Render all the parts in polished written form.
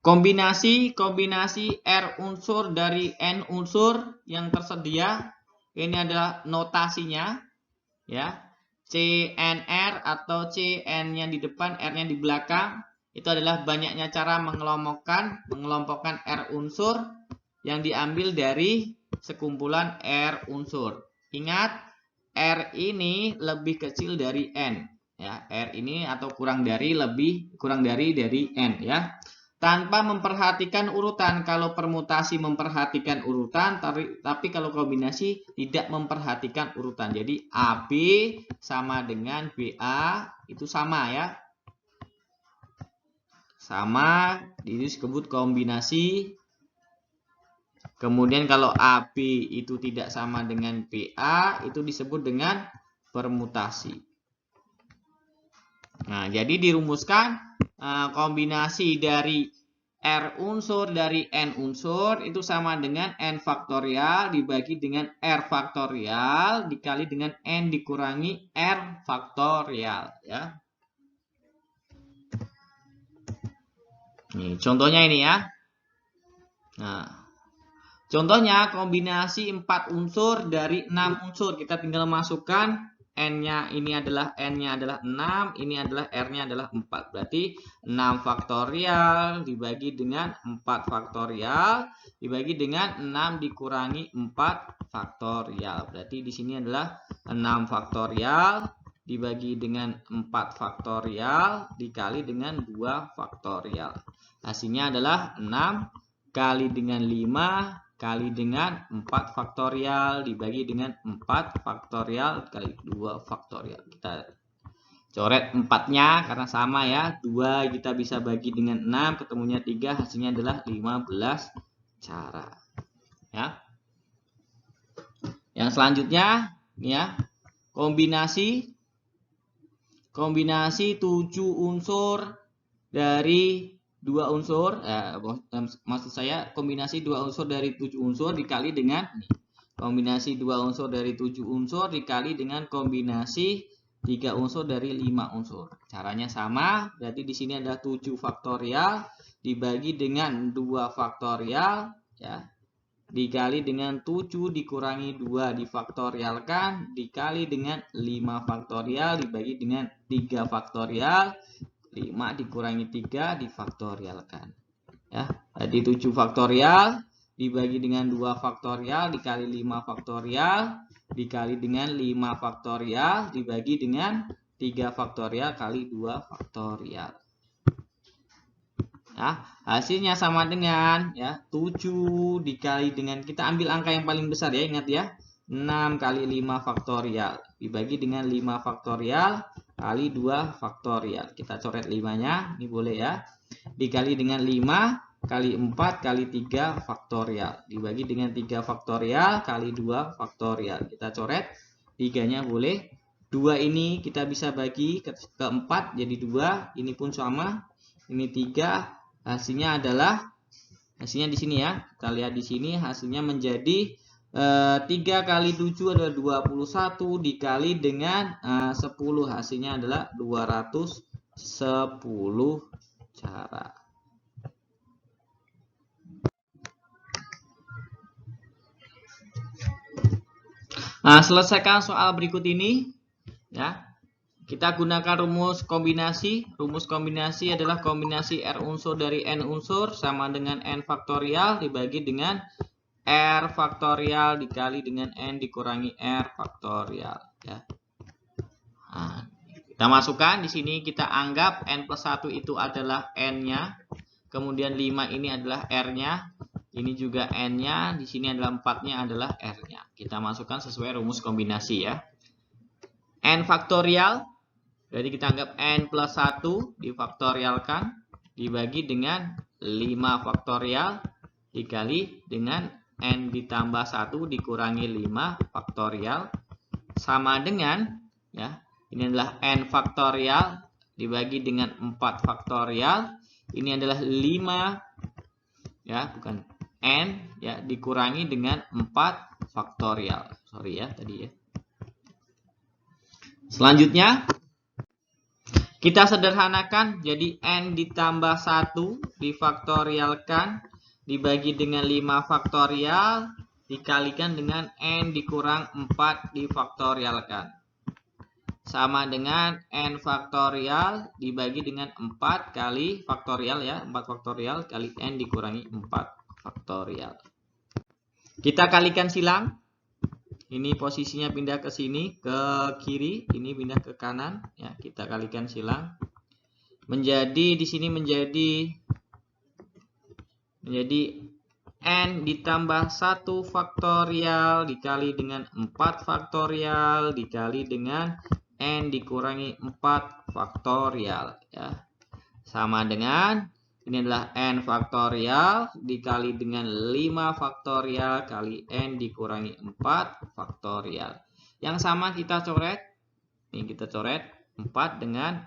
Kombinasi R unsur dari N unsur yang tersedia. Ini adalah notasinya, ya. CNR atau CN-nya di depan, R-nya di belakang. Itu adalah banyaknya cara mengelompokkan R unsur yang diambil dari sekumpulan R unsur. Ingat, R ini lebih kecil dari N, ya. R ini atau kurang dari N, ya. Tanpa memperhatikan urutan. Kalau permutasi memperhatikan urutan, tapi kalau kombinasi tidak memperhatikan urutan. Jadi AB sama dengan BA itu sama, ya. Sama, itu disebut kombinasi. Kemudian kalau AB itu tidak sama dengan BA, itu disebut dengan permutasi. Nah, jadi dirumuskan kombinasi dari R unsur dari N unsur itu sama dengan N faktorial dibagi dengan R faktorial dikali dengan N dikurangi R faktorial, ya. Nih, contohnya ini, ya. Nah, contohnya kombinasi 4 unsur dari 6 unsur. Kita tinggal masukkan N-nya, ini adalah N-nya adalah 6, ini adalah R-nya adalah 4. Berarti 6 faktorial dibagi dengan 4 faktorial dibagi dengan 6 dikurangi 4 faktorial. Berarti di sini adalah 6 faktorial dibagi dengan 4 faktorial dikali dengan 2 faktorial. Hasilnya adalah 6 kali dengan 5 kali dengan 4 faktorial dibagi dengan 4 faktorial kali 2 faktorial. Kita coret 4-nya karena sama, ya. 2 kita bisa bagi dengan 6, ketemunya 3, hasilnya adalah 15 cara. Ya. Yang selanjutnya, ya, kombinasi 7 unsur dari 2 unsur, maksud saya kombinasi 2 unsur dari 7 unsur dikali dengan kombinasi 2 unsur dari 7 unsur dikali dengan kombinasi 3 unsur dari 5 unsur. Caranya sama, berarti di sini ada 7 faktorial dibagi dengan 2 faktorial, ya, dikali dengan 7 dikurangi 2 difaktorialkan dikali dengan 5 faktorial dibagi dengan 3 faktorial. 5 dikurangi 3 difaktorialkan, ya. Jadi 7 faktorial dibagi dengan 2 faktorial dikali 5 faktorial dikali dengan 5 faktorial dibagi dengan 3 faktorial kali 2 faktorial. Ya, hasilnya sama dengan, ya, 7 dikali dengan, kita ambil angka yang paling besar, ya, ingat, ya. 6 kali 5 faktorial dibagi dengan 5 faktorial kali 2 faktorial. Kita coret 5-nya, ini boleh, ya. Dikali dengan 5 kali 4 kali 3 faktorial dibagi dengan 3 faktorial kali 2 faktorial. Kita coret 3-nya boleh. 2 ini kita bisa bagi ke 4 jadi 2, ini pun sama. Ini 3, hasilnya di sini, ya. Kita lihat di sini hasilnya menjadi 3 kali 7 adalah 21 dikali dengan 10, hasilnya adalah 210 cara. Nah, selesaikan soal berikut ini, ya. Kita gunakan rumus kombinasi. Rumus kombinasi adalah kombinasi R unsur dari N unsur sama dengan N faktorial dibagi dengan R faktorial dikali dengan N dikurangi R faktorial, ya. Nah, kita masukkan di sini, kita anggap N plus 1 itu adalah N-nya. Kemudian 5 ini adalah R-nya. Ini juga N-nya. Di sini adalah 4-nya adalah R-nya. Kita masukkan sesuai rumus kombinasi, ya. N faktorial, jadi kita anggap N plus 1 difaktorialkan dibagi dengan 5 faktorial dikali dengan N ditambah 1 dikurangi 5 faktorial sama dengan, ya, ini adalah N faktorial dibagi dengan 4 faktorial. Ini adalah 5, ya, bukan N, ya, dikurangi dengan 4 faktorial. Sorry, ya, tadi, ya. Selanjutnya Kita sederhanakan jadi n ditambah 1 difaktorialkan dibagi dengan 5 faktorial dikalikan dengan n dikurang 4 difaktorialkan. Sama dengan n faktorial dibagi dengan 4 kali faktorial ya, 4 faktorial kali n dikurangi 4 faktorial. Kita kalikan silang. Ini posisinya pindah ke sini, ke kiri, ini pindah ke kanan ya, kita kalikan silang. Menjadi di sini menjadi n ditambah 1 faktorial dikali dengan 4 faktorial dikali dengan n dikurangi 4 faktorial ya. Sama dengan ini adalah n faktorial dikali dengan 5 faktorial kali n dikurangi 4 faktorial. Yang sama kita coret. Ini kita coret 4 dengan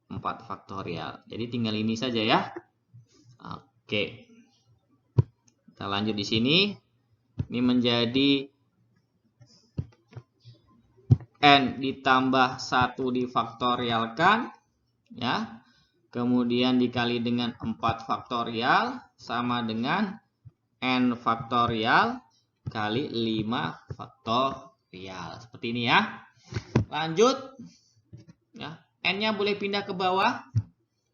4 faktorial. Jadi tinggal ini saja ya. Oke. Kita lanjut di sini. Ini menjadi n ditambah 1 difaktorialkan ya. Kemudian dikali dengan 4 faktorial sama dengan n faktorial kali 5 faktorial. Seperti ini ya. Lanjut. Ya, n-nya boleh pindah ke bawah.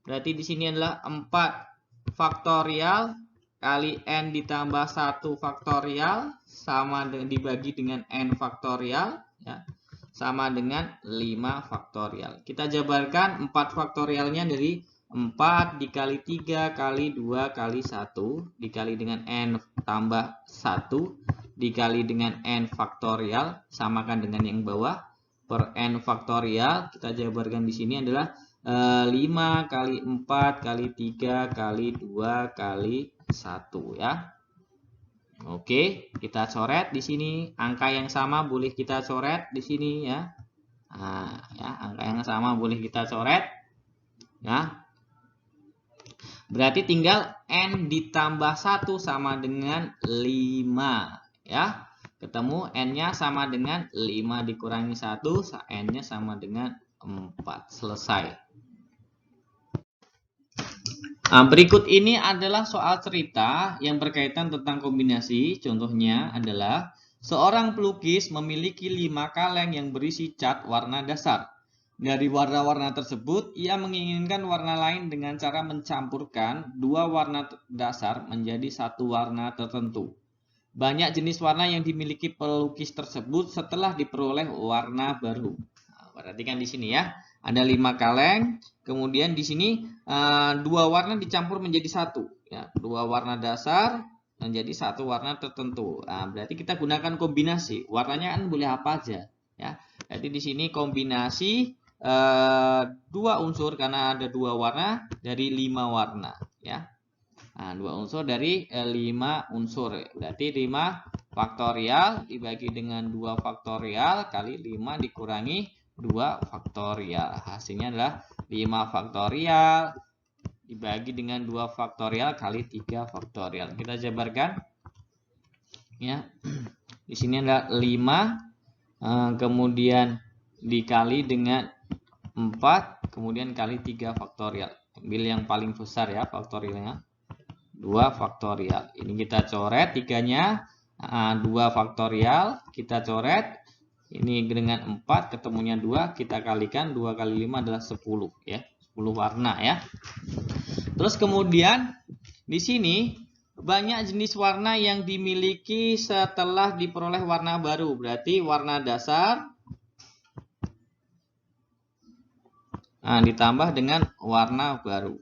Berarti di sini adalah 4 faktorial kali n ditambah 1 faktorial sama dengan dibagi dengan n faktorial ya. Sama dengan 5 faktorial. Kita jabarkan 4 faktorialnya dari 4 dikali 3 kali 2 kali 1 dikali dengan n tambah 1 dikali dengan n faktorial samakan dengan yang bawah per n faktorial. Kita jabarkan di sini adalah 5 kali 4 kali 3 kali 2 kali 1 ya. Oke, kita coret di sini angka yang sama boleh kita coret di sini ya. Nah, ya, angka yang sama boleh kita coret. Ya. Berarti tinggal n ditambah 1 sama dengan 5 ya. Ketemu n-nya sama dengan 5 dikurangi 1, n-nya sama dengan 4. Selesai. Nah, berikut ini adalah soal cerita yang berkaitan tentang kombinasi. Contohnya adalah seorang pelukis memiliki 5 kaleng yang berisi cat warna dasar. Dari warna-warna tersebut, ia menginginkan warna lain dengan cara mencampurkan 2 warna dasar menjadi 1 warna tertentu. Banyak jenis warna yang dimiliki pelukis tersebut setelah diperoleh warna baru. Nah, perhatikan di sini ya. Ada 5 kaleng, kemudian di sini 2 warna dicampur menjadi 1. Ya, 2 warna dasar menjadi 1 warna tertentu. Nah, berarti kita gunakan kombinasi. Warnanya kan boleh apa aja. Ya, jadi di sini kombinasi 2 unsur karena ada 2 warna dari 5 warna. Ya, nah, 2 unsur dari 5 unsur. Berarti 5 faktorial dibagi dengan 2 faktorial kali 5 dikurangi 2 faktorial. Hasilnya adalah 5 faktorial dibagi dengan 2 faktorial kali 3 faktorial. Kita jabarkan. Ya. Di sini adalah 5 kemudian dikali dengan 4 kemudian kali 3 faktorial. Ambil yang paling besar ya faktorialnya. 2 faktorial. Ini kita coret 3-nya. 2 faktorial kita coret. Ini dengan 4 ketemunya 2, kita kalikan 2 kali 5 adalah 10 ya. 10 warna ya. Terus kemudian di sini banyak jenis warna yang dimiliki setelah diperoleh warna baru. Berarti warna dasar ditambah dengan warna baru.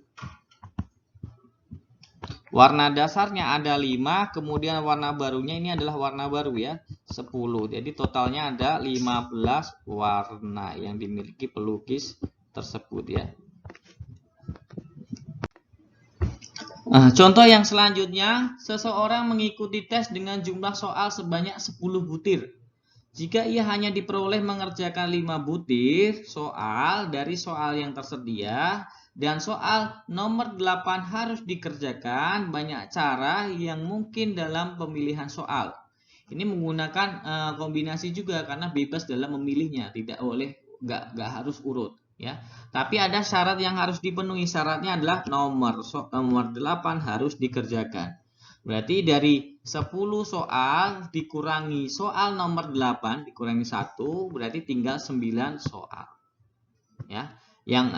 Warna dasarnya ada 5, kemudian warna barunya ini adalah warna baru ya, 10. Jadi totalnya ada 15 warna yang dimiliki pelukis tersebut ya. Contoh yang selanjutnya, seseorang mengikuti tes dengan jumlah soal sebanyak 10 butir. Jika ia hanya diperoleh mengerjakan 5 butir soal dari soal yang tersedia, dan soal nomor 8 harus dikerjakan, banyak cara yang mungkin dalam pemilihan soal. Ini menggunakan kombinasi juga karena bebas dalam memilihnya, tidak harus urut. ya. Tapi ada syarat yang harus dipenuhi. Syaratnya adalah nomor 8 harus dikerjakan. Berarti dari 10 soal dikurangi soal nomor 8 dikurangi 1, berarti tinggal 9 soal. Ya. Yang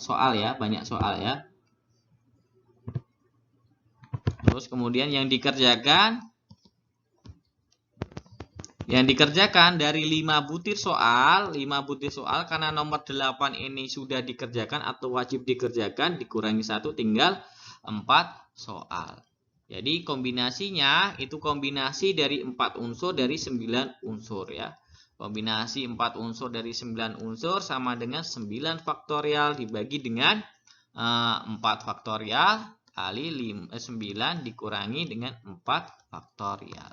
soal ya, banyak soal ya. Terus kemudian yang dikerjakan dari 5 butir soal, karena nomor 8 ini sudah dikerjakan atau wajib dikerjakan, dikurangi 1 tinggal 4 soal. Jadi kombinasinya itu kombinasi dari 4 unsur dari 9 unsur ya. Kombinasi 4 unsur dari 9 unsur sama dengan 9 faktorial dibagi dengan 4 faktorial kali 9 dikurangi dengan 4 faktorial.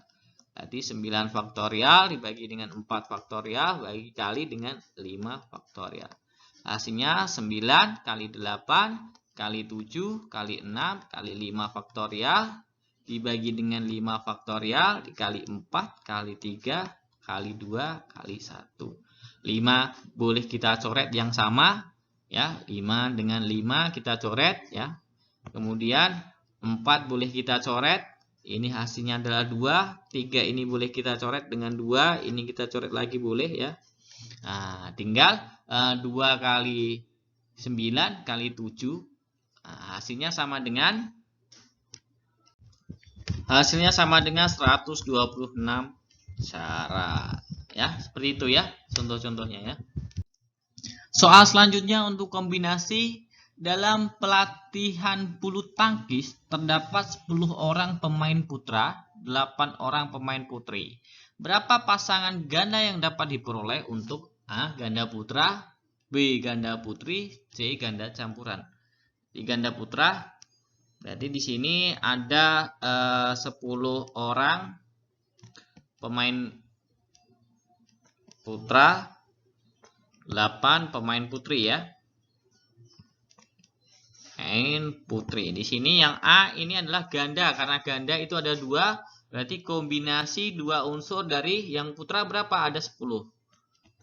Berarti 9 faktorial dibagi dengan 4 faktorial kali dengan 5 faktorial. Hasilnya 9 kali 8 kali 7 kali 6 kali 5 faktorial dibagi dengan 5 faktorial dikali 4 kali 3 kali 2 kali 1. 5 boleh kita coret yang sama ya. 5 dengan 5 kita coret ya. Kemudian 4 boleh kita coret. Ini hasilnya adalah 2, 3 ini boleh kita coret dengan 2, ini kita coret lagi boleh ya. Nah, tinggal 2 kali 9 kali 7. Nah, hasilnya sama dengan 126 syarat. Ya, seperti itu ya contoh-contohnya ya. Soal selanjutnya untuk kombinasi. Dalam pelatihan bulu tangkis terdapat 10 orang pemain putra, 8 orang pemain putri. Berapa pasangan ganda yang dapat diperoleh untuk A. Ganda putra, B. Ganda putri, C. Ganda campuran. Di ganda putra, berarti di sini ada 10 orang pemain putra, 8 pemain putri ya. Putri. Di sini yang A ini adalah ganda, karena ganda itu ada 2, berarti kombinasi 2 unsur dari yang putra berapa? Ada 10.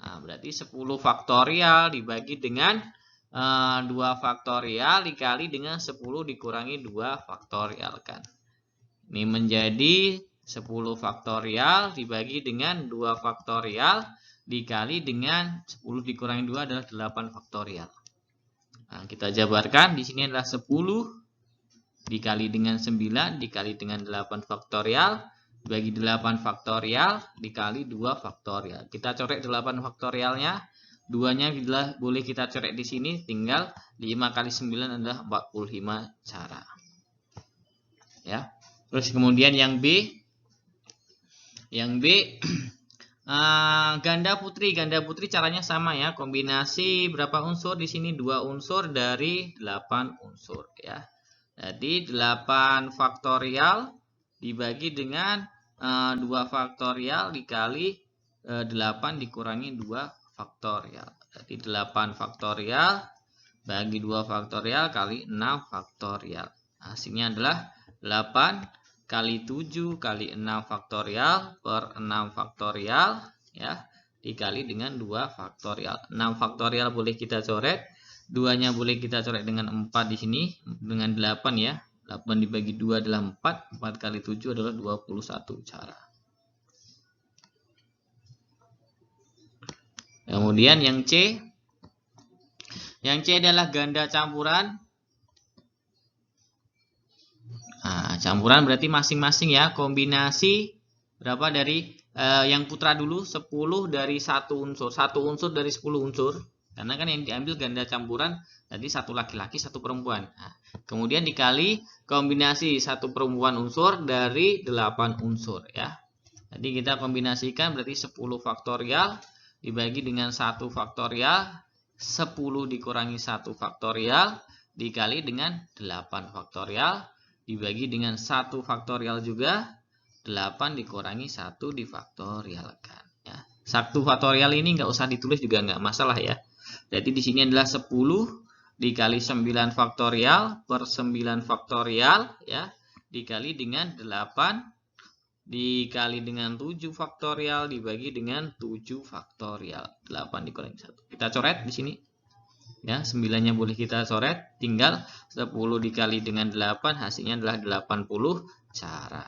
Nah, berarti 10 faktorial dibagi dengan 2 faktorial dikali dengan 10 dikurangi 2 faktorial kan. Ini menjadi 10 faktorial dibagi dengan 2 faktorial dikali dengan 10 dikurangi 2 adalah 8 faktorial. Nah, kita jabarkan di sini adalah 10 dikali dengan 9 dikali dengan 8 faktorial bagi 8 faktorial dikali 2 faktorial. Kita coret 8 faktorialnya. 2-nya boleh kita coret di sini, tinggal 5 kali 9 adalah 45 cara. Ya. Terus kemudian yang B. Ganda putri caranya sama ya, kombinasi berapa unsur di sini? 2 unsur dari 8 unsur ya. Jadi 8 faktorial dibagi dengan 2 faktorial dikali 8 dikurangi 2 faktorial. Jadi 8 faktorial bagi 2 faktorial kali 6 faktorial. Hasilnya adalah 8 kali 7 kali 6 faktorial per 6 faktorial ya dikali dengan 2 faktorial. 6 faktorial boleh kita coret, 2-nya boleh kita coret dengan 4 di sini dengan 8 ya. 8 dibagi 2 adalah 4, 4 kali 7 adalah 21 cara. Kemudian yang C. Yang C adalah ganda campuran. Nah, campuran berarti masing-masing ya, kombinasi berapa dari yang putra dulu 10 dari 1 unsur. 1 unsur dari 10 unsur. Karena kan yang diambil ganda campuran tadi 1 laki-laki 1 perempuan. Nah, kemudian dikali kombinasi 1 perempuan unsur dari 8 unsur ya. Jadi kita kombinasikan berarti 10 faktorial dibagi dengan 1 faktorial, 10 dikurangi 1 faktorial dikali dengan 8 faktorial dibagi dengan 1 faktorial juga, 8 dikurangi 1 difaktorialkan ya. 1 faktorial ini nggak usah ditulis juga nggak masalah ya. Jadi di sini adalah 10 dikali 9 faktorial per 9 faktorial ya dikali dengan 8 dikali dengan 7 faktorial dibagi dengan 7 faktorial. 8 dikurangi 1. Kita coret di sini. Ya, 9-nya boleh kita coret, tinggal 10 dikali dengan 8 hasilnya adalah 80 cara.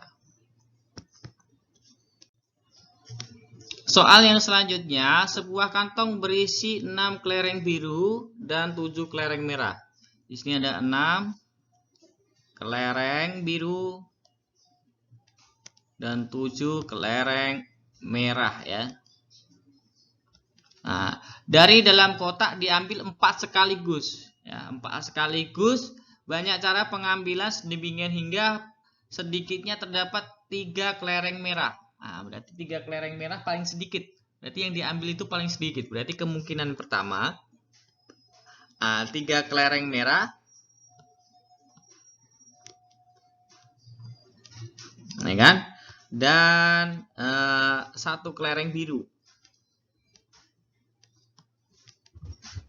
Soal yang selanjutnya, sebuah kantong berisi 6 kelereng biru dan 7 kelereng merah. Di sini ada 6 kelereng biru dan 7 kelereng merah ya. Nah, dari dalam kotak diambil 4 sekaligus. Ya, 4 sekaligus. Banyak cara pengambilan sedemikian hingga sedikitnya terdapat 3 kelereng merah. Nah, berarti 3 kelereng merah paling sedikit. Berarti yang diambil itu paling sedikit. Berarti kemungkinan pertama 3 kelereng merah. Nah, kan? Dan 1 kelereng biru.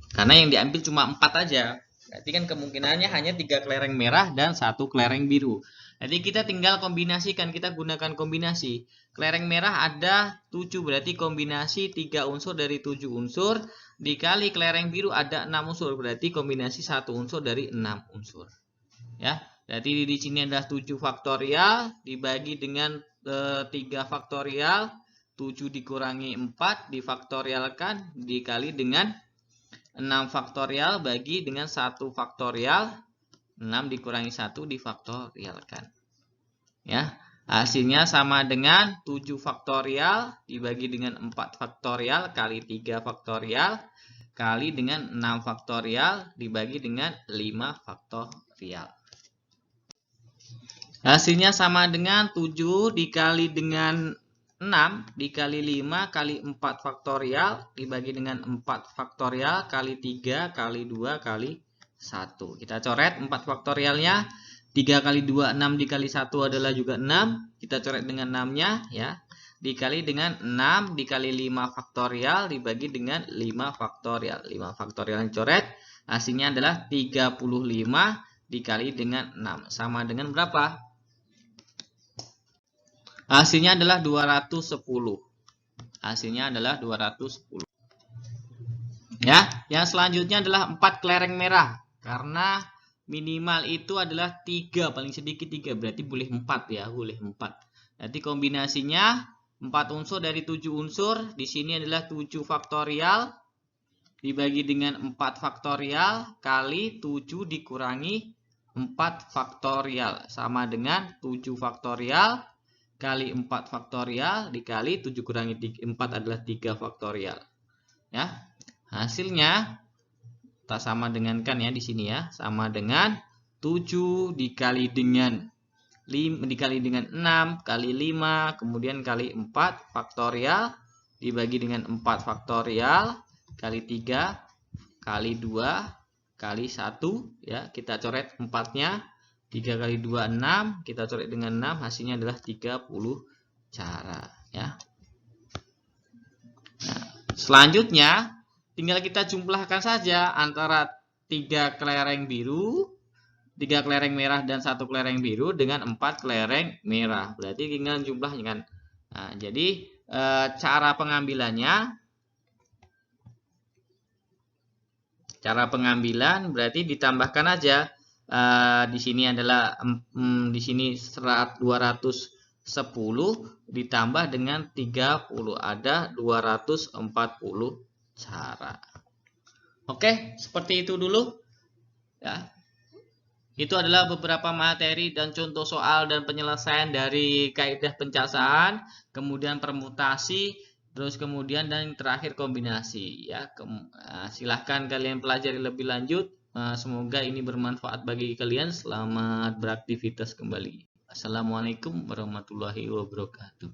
Karena yang diambil cuma 4 aja. Berarti kan kemungkinannya hanya 3 kelereng merah dan 1 kelereng biru. Jadi kita tinggal kombinasikan, kita gunakan kombinasi. Kelereng merah ada 7, berarti kombinasi 3 unsur dari 7 unsur. Dikali kelereng biru ada 6 unsur, berarti kombinasi 1 unsur dari 6 unsur. Ya, berarti di sini adalah 7 faktorial dibagi dengan 3 faktorial. 7 dikurangi 4 difaktorialkan dikali dengan 6 faktorial bagi dengan 1 faktorial. 6 dikurangi 1 difaktorialkan. Ya, hasilnya sama dengan 7 faktorial dibagi dengan 4 faktorial kali 3 faktorial kali dengan 6 faktorial dibagi dengan 5 faktorial. Hasilnya sama dengan 7 dikali dengan 6 dikali 5 kali 4 faktorial dibagi dengan 4 faktorial kali 3 kali 2 kali 1. Kita coret 4 faktorialnya. 3 kali 2, 6 dikali 1 adalah juga 6. Kita coret dengan 6-nya ya. Dikali dengan 6 dikali 5 faktorial dibagi dengan 5 faktorial. 5 faktorial yang coret. Hasilnya adalah 35 dikali dengan 6. Sama dengan berapa? Hasilnya adalah 210. Hasilnya adalah 210. Ya, yang selanjutnya adalah 4 kelereng merah. Karena minimal itu adalah 3, paling sedikit 3, berarti boleh 4 ya, boleh 4. Nanti kombinasinya 4 unsur dari 7 unsur, di sini adalah 7 faktorial dibagi dengan 4 faktorial kali 7 dikurangi 4 faktorial sama dengan 7 faktorial kali 4 faktorial dikali 7 kurangi 4 adalah 3 faktorial. Ya. Hasilnya tak sama dengan kan ya di sini ya, sama dengan 7 dikali dengan 5 dikali dengan 6 kali 5 kemudian kali 4 faktorial dibagi dengan 4 faktorial kali 3 kali 2 kali 1 ya, kita coret 4-nya. 3 kali 2 6, kita coret dengan 6, hasilnya adalah 30 cara ya. Nah, selanjutnya tinggal kita jumlahkan saja antara 3 kelereng biru, 3 kelereng merah dan 1 kelereng biru dengan 4 kelereng merah. Berarti tinggal jumlahnya kan. Nah, jadi cara pengambilan berarti ditambahkan aja. Di sini adalah di sini 210 ditambah dengan 30 ada 240 cara. Oke, seperti itu dulu ya. Itu adalah beberapa materi dan contoh soal dan penyelesaian dari kaidah pencasaan, kemudian permutasi, terus kemudian dan terakhir kombinasi ya. Silahkan kalian pelajari lebih lanjut. Semoga ini bermanfaat bagi kalian. Selamat beraktivitas kembali. Assalamualaikum warahmatullahi wabarakatuh.